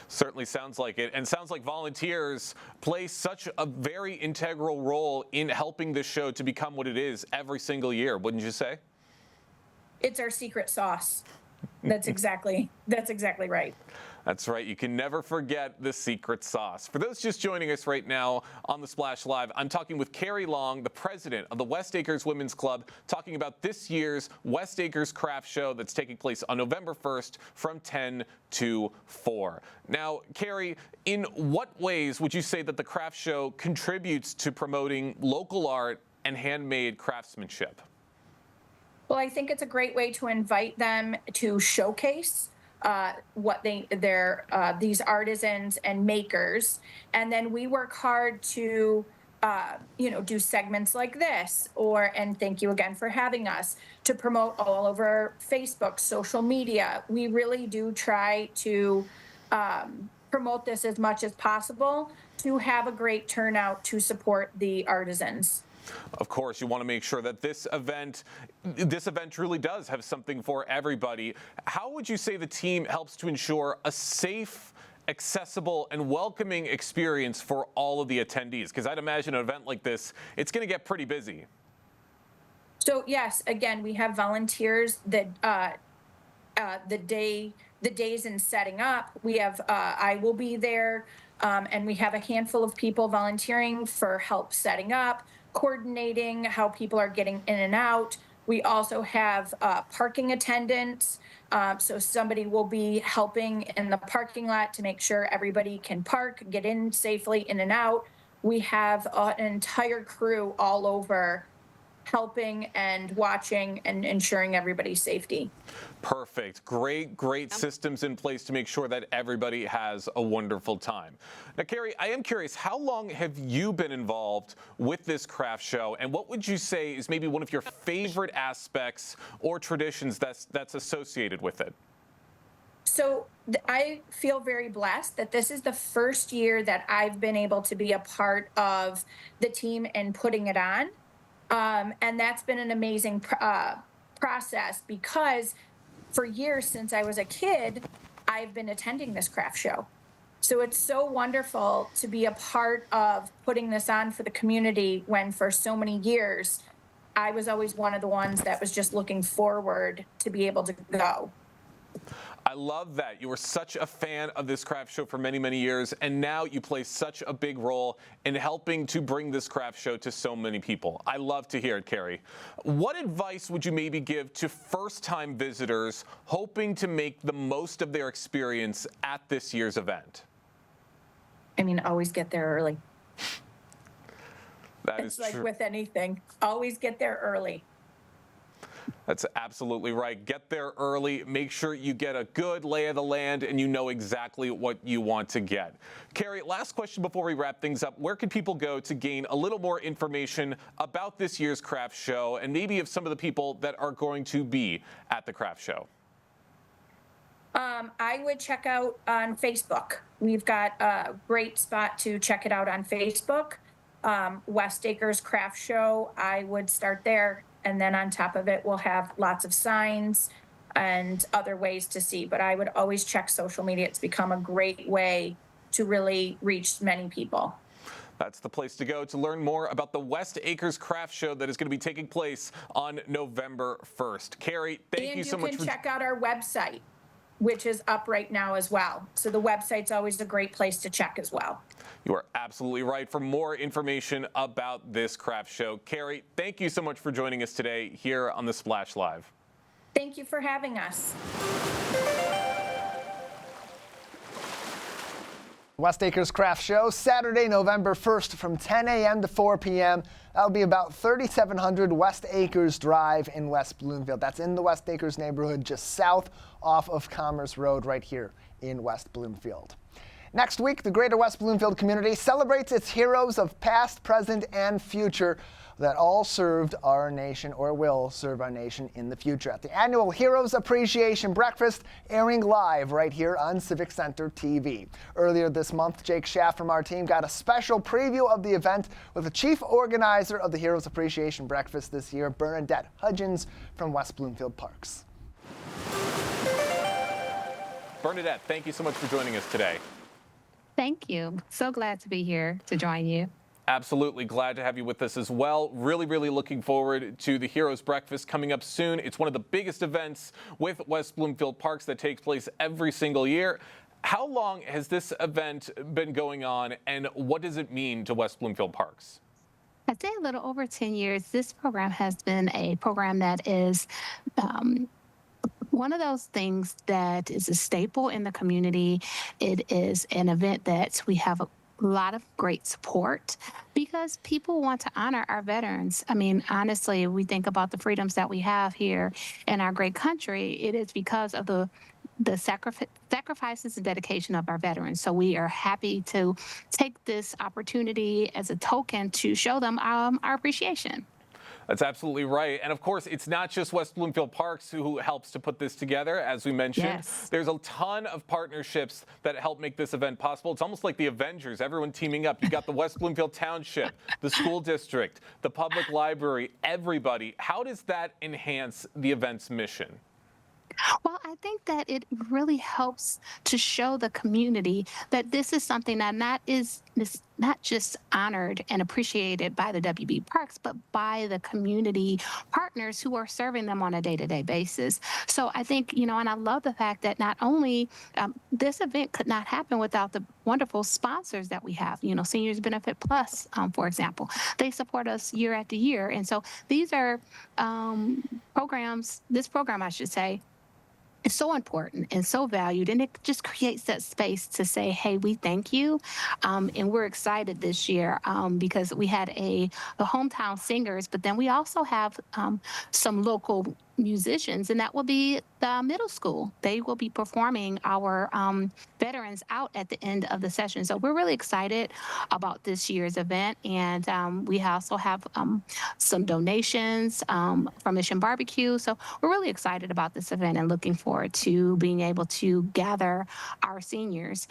Certainly sounds like it, and sounds like volunteers play such a very integral role in helping this show to become what it is every single year, wouldn't you say? It's our secret sauce. That's exactly right. That's right. You can never forget the secret sauce. For those just joining us right now on the Splash Live, I'm talking with Carrie Long, the president of the West Acres Women's Club, talking about this year's West Acres Craft Show that's taking place on November 1st from 10 to 4. Now, Carrie, in what ways would you say that the craft show contributes to promoting local art and handmade craftsmanship? Well, I think it's a great way to invite them to showcase what these artisans and makers, and then we work hard to do segments like this, and thank you again for having us, to promote all over Facebook, social media. We really do try to promote this as much as possible to have a great turnout to support the artisans. Of course, you want to make sure that this event truly does have something for everybody. How would you say the team helps to ensure a safe, accessible, and welcoming experience for all of the attendees? Because I'd imagine an event like this, it's going to get pretty busy. So yes, again, we have volunteers that the days in setting up. We have I will be there, and we have a handful of people volunteering for help setting up, coordinating how people are getting in and out. We also have parking attendants. So somebody will be helping in the parking lot to make sure everybody can park, get in safely, in and out. We have an entire crew all over helping and watching and ensuring everybody's safety. Perfect. Great systems in place to make sure that everybody has a wonderful time. Now, Carrie, I am curious, how long have you been involved with this craft show, and what would you say is maybe one of your favorite aspects or traditions that's associated with it? So I feel very blessed that this is the first year that I've been able to be a part of the team and putting it on. And that's been an amazing process because for years since I was a kid, I've been attending this craft show. So it's so wonderful to be a part of putting this on for the community when for so many years, I was always one of the ones that was just looking forward to be able to go. I love that. You were such a fan of this craft show for many, many years, and now you play such a big role in helping to bring this craft show to so many people. I love to hear it, Carrie. What advice would you maybe give to first-time visitors hoping to make the most of their experience at this year's event? I mean, always get there early. That is true. It's like with anything, always get there early. That's absolutely right. Get there early. Make sure you get a good lay of the land and you know exactly what you want to get. Carrie, last question before we wrap things up. Where can people go to gain a little more information about this year's craft show and maybe of some of the people that are going to be at the craft show? I would check out on Facebook. We've got a great spot to check it out on Facebook. West Acres Craft Show, I would start there. And then on top of it, we'll have lots of signs and other ways to see. But I would always check social media. It's become a great way to really reach many people. That's the place to go to learn more about the West Acres Craft Show that is going to be taking place on November 1st. Carrie, thank you so much. And you can check out our website, which is up right now as well. So the website's always a great place to check as well. You are absolutely right. For more information about this craft show, Carrie, thank you so much for joining us today here on the Splash Live. Thank you for having us. West Acres Craft Show, Saturday, November 1st from 10 a.m. to 4 p.m. That'll be about 3700 West Acres Drive in West Bloomfield. That's in the West Acres neighborhood, just south off of Commerce Road right here in West Bloomfield. Next week, the Greater West Bloomfield community celebrates its heroes of past, present, and future that all served our nation or will serve our nation in the future at the annual Heroes Appreciation Breakfast, airing live right here on Civic Center TV. Earlier this month, Jake Schaff from our team got a special preview of the event with the chief organizer of the Heroes Appreciation Breakfast this year, Bernadette Hudgens from West Bloomfield Parks. Bernadette, thank you so much for joining us today. Thank you. So glad to be here to join you. Absolutely glad to have you with us as well. Really, really looking forward to the Heroes Breakfast coming up soon. It's one of the biggest events with West Bloomfield Parks that takes place every single year. How long has this event been going on, and what does it mean to West Bloomfield Parks? I'd say a little over 10 years. This program has been a program that is one of those things that is a staple in the community. It is an event that we have a lot of great support because people want to honor our veterans. I mean, honestly, we think about the freedoms that we have here in our great country. It is because of the sacrifices and dedication of our veterans. So we are happy to take this opportunity as a token to show them our appreciation. That's absolutely right. And of course, it's not just West Bloomfield Parks who helps to put this together, as we mentioned. Yes. There's a ton of partnerships that help make this event possible. It's almost like the Avengers, everyone teaming up. You've got the West Bloomfield Township, the school district, the public library, everybody. How does that enhance the event's mission? Well, I think that it really helps to show the community that this is something that is not just honored and appreciated by the WB Parks, but by the community partners who are serving them on a day-to-day basis. So I think, and I love the fact that not only this event could not happen without the wonderful sponsors that we have, Seniors Benefit Plus, for example. They support us year after year. And so these are this program, I should say, is so important and so valued, and it just creates that space to say, hey, we thank you. And we're excited this year because we had the hometown singers, but then we also have some local musicians, and that will be the middle school. They will be performing our veterans out at the end of the session. So we're really excited about this year's event. And we also have some donations from Mission Barbecue. So we're really excited about this event and looking forward to being able to gather our seniors,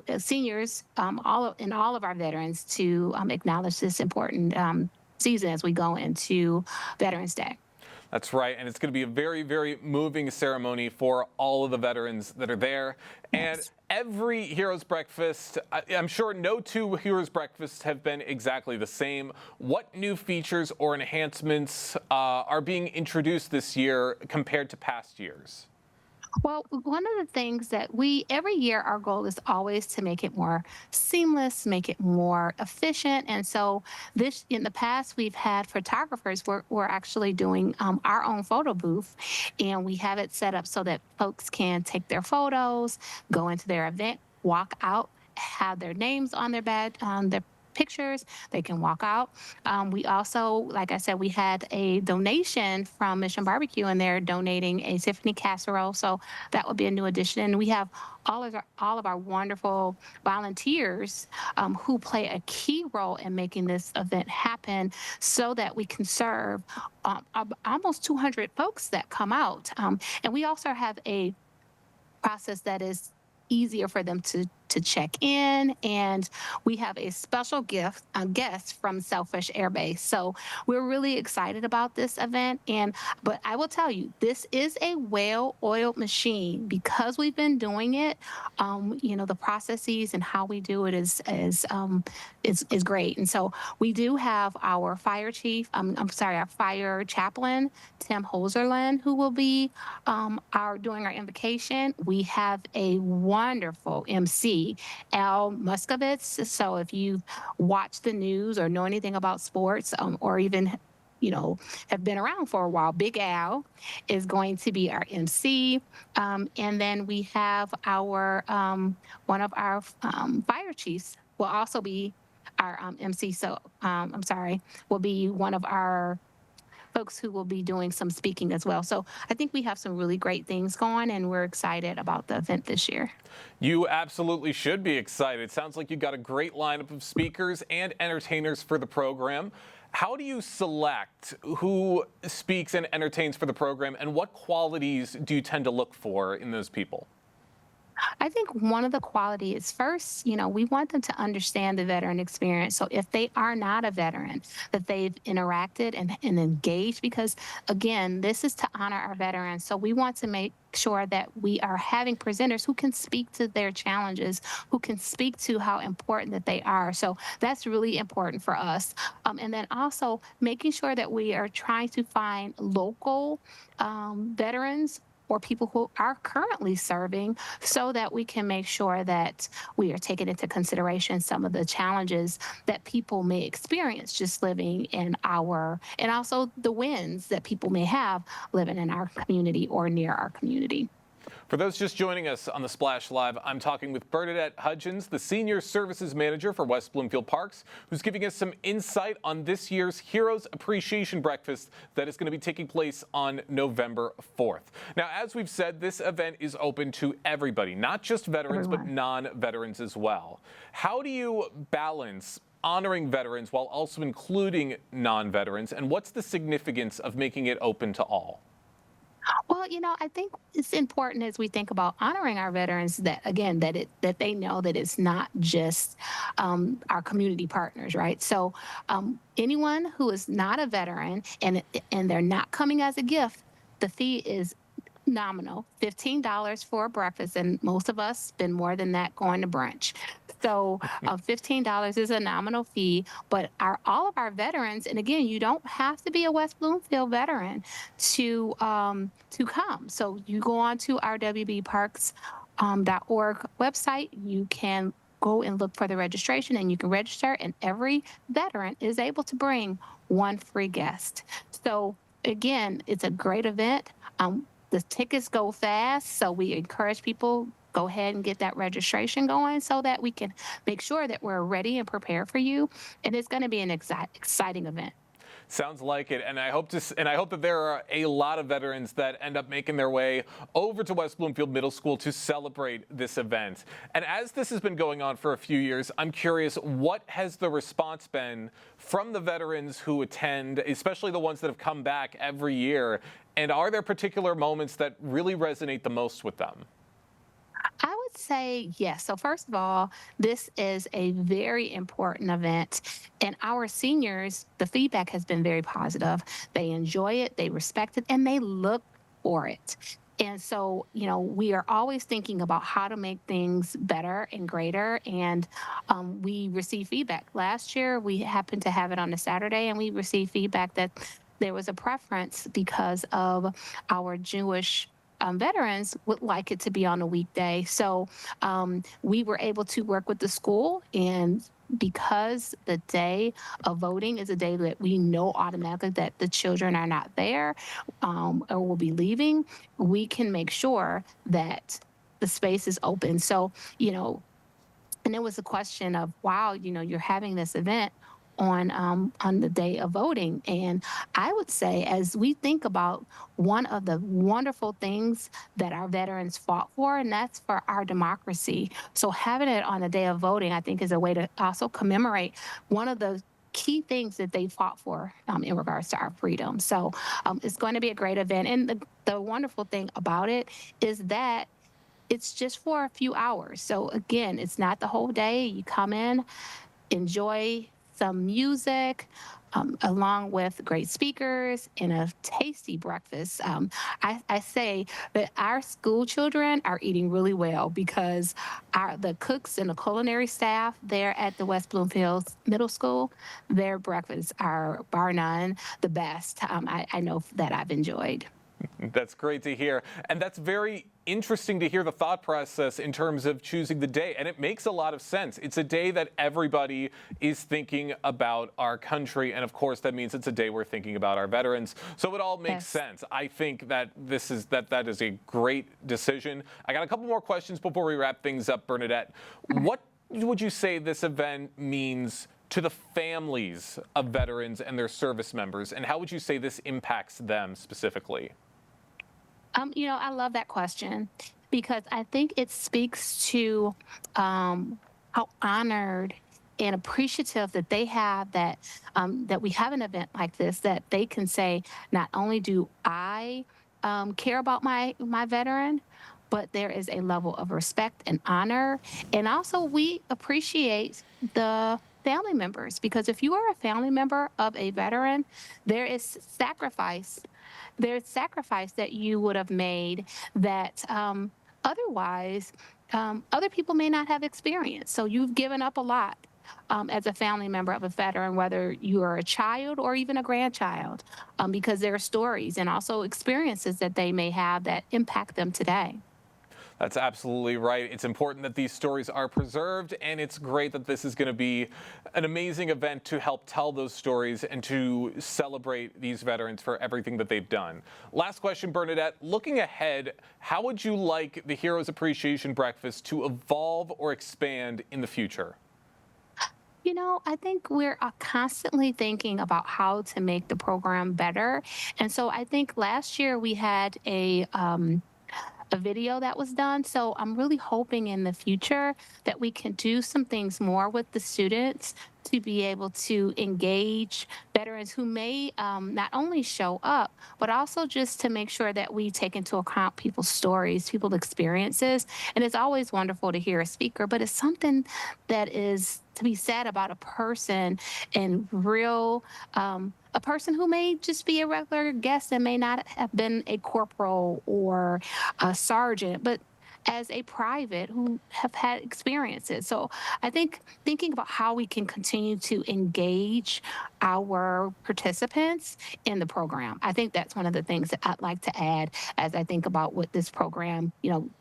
all of our veterans to acknowledge this important season as we go into Veterans Day. That's right, and it's going to be a very, very moving ceremony for all of the veterans that are there. And every Heroes Breakfast, I'm sure no two Heroes Breakfasts have been exactly the same. What new features or enhancements are being introduced this year compared to past years? Well, one of the things that every year, our goal is always to make it more seamless, make it more efficient. And so in the past, we've had photographers. We're actually doing our own photo booth, and we have it set up so that folks can take their photos, go into their event, walk out, have their names on their badge, on their pictures, they can walk out. We also, like I said, we had a donation from Mission Barbecue, and they're donating a Tiffany casserole. So that will be a new addition. And we have all of our wonderful volunteers who play a key role in making this event happen so that we can serve almost 200 folks that come out. And we also have a process that is easier for them to check in. And we have a special guest from Selfish Air Base. So we're really excited about this event. But I will tell you, this is a well-oiled machine because we've been doing it. The processes and how we do it is great. And so we do have our fire chief, our fire chaplain, Tim Hoserland, who will be doing our invocation. We have a wonderful MC, Al Muskovitz. So if you watch the news or know anything about sports, or even have been around for a while, Big Al is going to be our MC. And then we have our one of our fire chiefs will also be our MC. So will be one of our folks who will be doing some speaking as well. So I think we have some really great things going, and we're excited about the event this year. You absolutely should be excited. It sounds like you've got a great lineup of speakers and entertainers for the program. How do you select who speaks and entertains for the program, and what qualities do you tend to look for in those people? I think one of the qualities first, we want them to understand the veteran experience. So if they are not a veteran, that they've interacted and engaged, because again, this is to honor our veterans. So we want to make sure that we are having presenters who can speak to their challenges, who can speak to how important that they are. So that's really important for us. And then also making sure that we are trying to find local veterans or people who are currently serving, so that we can make sure that we are taking into consideration some of the challenges that people may experience just living and also the wins that people may have living in our community or near our community. For those just joining us on the Splash Live, I'm talking with Bernadette Hudgens, the Senior Services Manager for West Bloomfield Parks, who's giving us some insight on this year's Heroes Appreciation Breakfast that is going to be taking place on November 4th. Now, as we've said, this event is open to everybody, not just veterans, but non-veterans as well. How do you balance honoring veterans while also including non-veterans, and what's the significance of making it open to all? Well, I think it's important as we think about honoring our veterans that, again, that they know that it's not just our community partners, right? So anyone who is not a veteran and they're not coming as a gift, the fee is nominal, $15 for breakfast, and most of us spend more than that going to brunch. So $15 is a nominal fee, but all of our veterans, and again, you don't have to be a West Bloomfield veteran to come. So you go on to our WBparks.org website, you can go and look for the registration, and you can register, and every veteran is able to bring one free guest. So again, it's a great event. The tickets go fast, so we encourage people, go ahead and get that registration going so that we can make sure that we're ready and prepared for you. And it's going to be an exciting event. Sounds like it, and I hope that there are a lot of veterans that end up making their way over to West Bloomfield Middle School to celebrate this event. And as this has been going on for a few years, I'm curious, what has the response been from the veterans who attend, especially the ones that have come back every year? And are there particular moments that really resonate the most with them? I would say yes. So first of all, this is a very important event, and our seniors, the feedback has been very positive. They enjoy it, they respect it, and they look for it. And so, we are always thinking about how to make things better and greater. And we receive feedback. Last year, we happened to have it on a Saturday, and we received feedback that there was a preference because of our Jewish veterans would like it to be on a weekday. So we were able to work with the school, and because the day of voting is a day that we know automatically that the children are not there or will be leaving, we can make sure that the space is open. So, and it was a question of, wow, you're having this event on the day of voting. And I would say, as we think about one of the wonderful things that our veterans fought for, and that's for our democracy. So having it on the day of voting, I think, is a way to also commemorate one of the key things that they fought for in regards to our freedom. So it's going to be a great event. And the wonderful thing about it is that it's just for a few hours. So again, it's not the whole day. You come in, enjoy some music, along with great speakers and a tasty breakfast. I say that our school children are eating really well because the cooks and the culinary staff there at the West Bloomfield Middle School, their breakfasts are bar none the best. I know that I've enjoyed. That's great to hear. And that's very interesting to hear the thought process in terms of choosing the day. And it makes a lot of sense. It's a day that everybody is thinking about our country. And of course, that means it's a day we're thinking about our veterans. So it all makes sense. I think that that is a great decision. I got a couple more questions before we wrap things up, Bernadette. What would you say this event means to the families of veterans and their service members? And how would you say this impacts them specifically? I love that question because I think it speaks to how honored and appreciative that they have that we have an event like this, that they can say, not only do I care about my veteran, but there is a level of respect and honor. And also we appreciate the family members, because if you are a family member of a veteran, there is sacrifice. There's sacrifice that you would have made that otherwise other people may not have experienced. So you've given up a lot as a family member of a veteran, whether you are a child or even a grandchild, because there are stories and also experiences that they may have that impact them today. That's absolutely right. It's important that these stories are preserved, and it's great that this is going to be an amazing event to help tell those stories and to celebrate these veterans for everything that they've done. Last question, Bernadette. Looking ahead, how would you like the Heroes Appreciation Breakfast to evolve or expand in the future? I think we're constantly thinking about how to make the program better. And so I think last year we had a video that was done. So I'm really hoping in the future that we can do some things more with the students to be able to engage veterans who may not only show up, but also just to make sure that we take into account people's stories, people's experiences. And it's always wonderful to hear a speaker, but it's something that is to be said about a person in real, a person who may just be a regular guest and may not have been a corporal or a sergeant, but as a private who have had experiences. So I think thinking about how we can continue to engage our participants in the program, I think that's one of the things that I'd like to add as I think about what this program,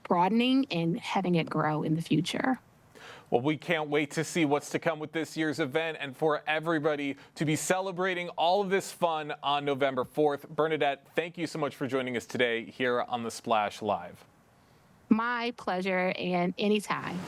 broadening and having it grow in the future. Well, we can't wait to see what's to come with this year's event and for everybody to be celebrating all of this fun on November 4th. Bernadette, thank you so much for joining us today here on The Splash Live. My pleasure, and anytime.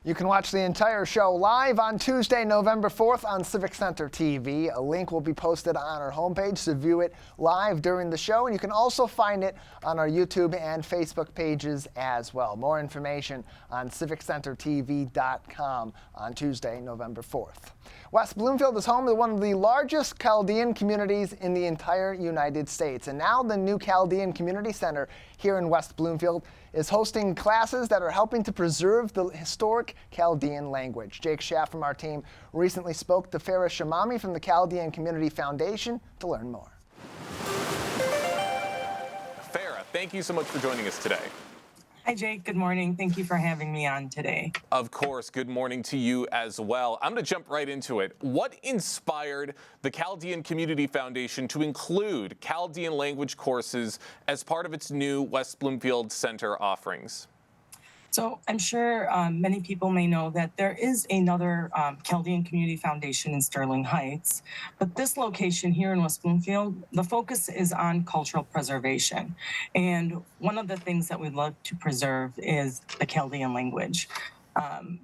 You can watch the entire show live on Tuesday, November 4th on Civic Center TV. A link will be posted on our homepage to view it live during the show, and you can also find it on our YouTube and Facebook pages as well. More information on civiccentertv.com on Tuesday, November 4th. West Bloomfield is home to one of the largest Chaldean communities in the entire United States. And now the new Chaldean Community Center here in West Bloomfield is hosting classes that are helping to preserve the historic Chaldean language. Jake Schaff from our team recently spoke to Farah Shamami from the Chaldean Community Foundation to learn more. Farah, thank you so much for joining us today. Hi, Jake. Good morning. Thank you for having me on today. Of course. Good morning to you as well. I'm going to jump right into it. What inspired the Chaldean Community Foundation to include Chaldean language courses as part of its new West Bloomfield Center offerings? So I'm sure many people may know that there is another Chaldean Community Foundation in Sterling Heights, but this location here in West Bloomfield, the focus is on cultural preservation. And one of the things that we'd love to preserve is the Chaldean language.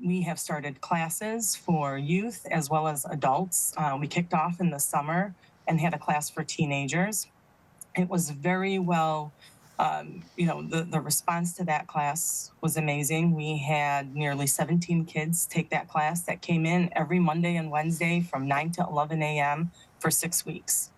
We have started classes for youth as well as adults. We kicked off in the summer and had a class for teenagers. It was very well the response to that class was amazing. We had nearly 17 kids take that class that came in every Monday and Wednesday from 9 to 11 a.m. for 6 weeks.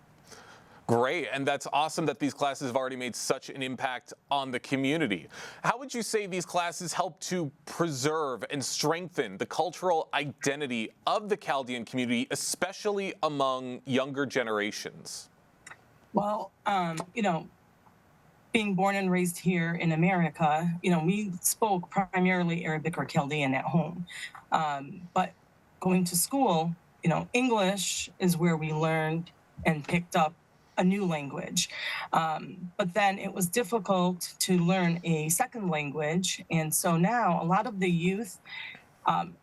Great, and that's awesome that these classes have already made such an impact on the community. How would you say these classes help to preserve and strengthen the cultural identity of the Chaldean community, especially among younger generations? Well, being born and raised here in America, we spoke primarily Arabic or Chaldean at home. But going to school, English is where we learned and picked up a new language. But then it was difficult to learn a second language. And so now a lot of the youth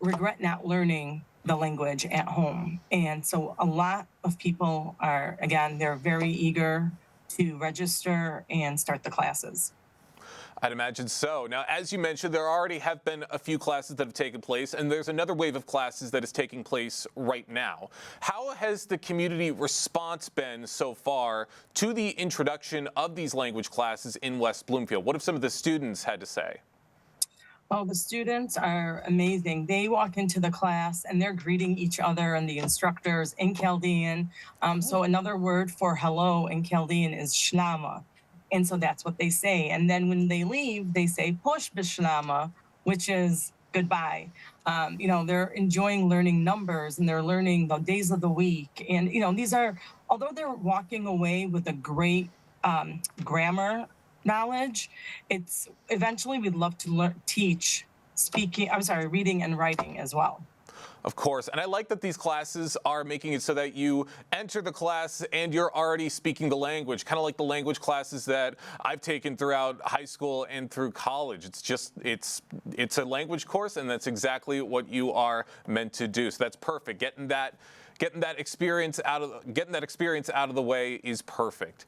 regret not learning the language at home. And so a lot of people are, again, they're very eager to register and start the classes. I'd imagine so. Now, as you mentioned, there already have been a few classes that have taken place, and there's another wave of classes that is taking place right now. How has the community response been so far to the introduction of these language classes in West Bloomfield? What have some of the students had to say? Oh, the students are amazing. They walk into the class and they're greeting each other and the instructors in Chaldean. So another word for hello in Chaldean is shlama. And so that's what they say. And then when they leave, they say posh bishlama, which is goodbye. They're enjoying learning numbers and they're learning the days of the week. And, these are, although they're walking away with a great grammar knowledge, it's eventually we'd love to teach reading and writing as well. Of course, and I like that these classes are making it so that you enter the class and you're already speaking the language, kind of like the language classes that I've taken throughout high school and through college. It's a language course, and that's exactly what you are meant to do. So that's perfect. Getting that experience out of the way is perfect.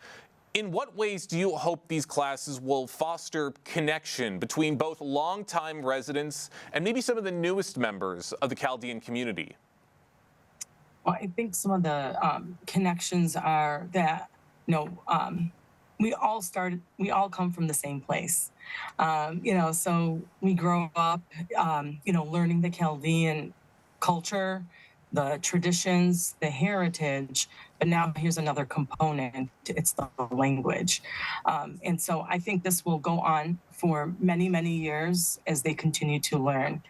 In what ways do you hope these classes will foster connection between both longtime residents and maybe some of the newest members of the Chaldean community? Well, I think some of the connections are that, we all come from the same place. So we grow up, learning the Chaldean culture, the traditions, the heritage, but now here's another component, it's the language. And so I think this will go on for many, many years as they continue to learn.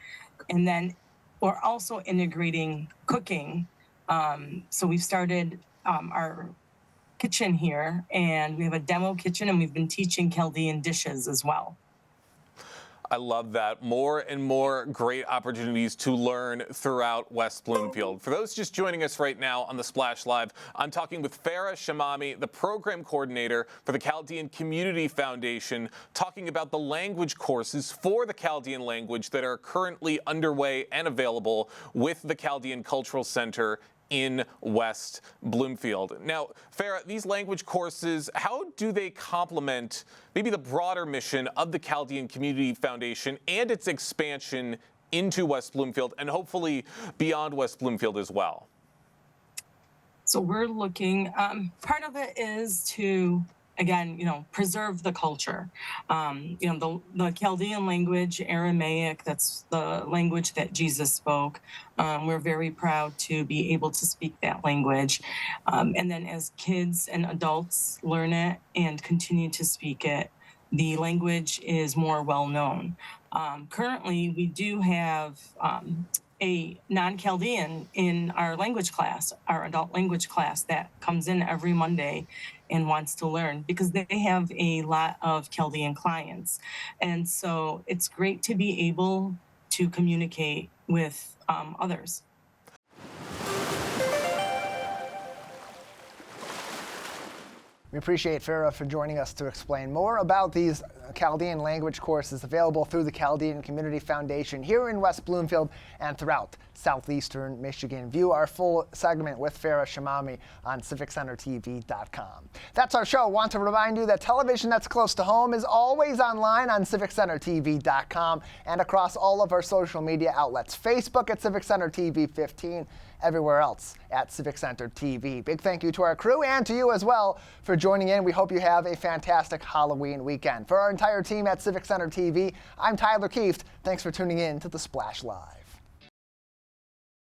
And then we're also integrating cooking. So we've started our kitchen here, and we have a demo kitchen, and we've been teaching Chaldean dishes as well. I love that. More and more great opportunities to learn throughout West Bloomfield. For those just joining us right now on the Splash Live, I'm talking with Farah Shamami, the program coordinator for the Chaldean Community Foundation, talking about the language courses for the Chaldean language that are currently underway and available with the Chaldean Cultural Center in West Bloomfield. Now, Farah, these language courses, how do they complement maybe the broader mission of the Chaldean Community Foundation and its expansion into West Bloomfield and hopefully beyond West Bloomfield as well? So we're looking, part of it is to, again, preserve the culture. The Chaldean language, Aramaic, that's the language that Jesus spoke. We're very proud to be able to speak that language. And then as kids and adults learn it and continue to speak it, the language is more well known. Currently, we do have a non-Chaldean in our language class, our adult language class, that comes in every Monday and wants to learn because they have a lot of Chaldean clients. And so it's great to be able to communicate with others. We appreciate Farah for joining us to explain more about these Chaldean language courses available through the Chaldean Community Foundation here in West Bloomfield and throughout southeastern Michigan. View our full segment with Farah Shamami on CivicCenterTV.com. That's our show. Want to remind you that television that's close to home is always online on CivicCenterTV.com and across all of our social media outlets. Facebook at Civic Center TV 15. Everywhere else at Civic Center TV. Big thank you to our crew and to you as well for joining in. We hope you have a fantastic Halloween weekend. For our entire team at Civic Center TV, I'm Tyler Kieft. Thanks for tuning in to the Splash Live.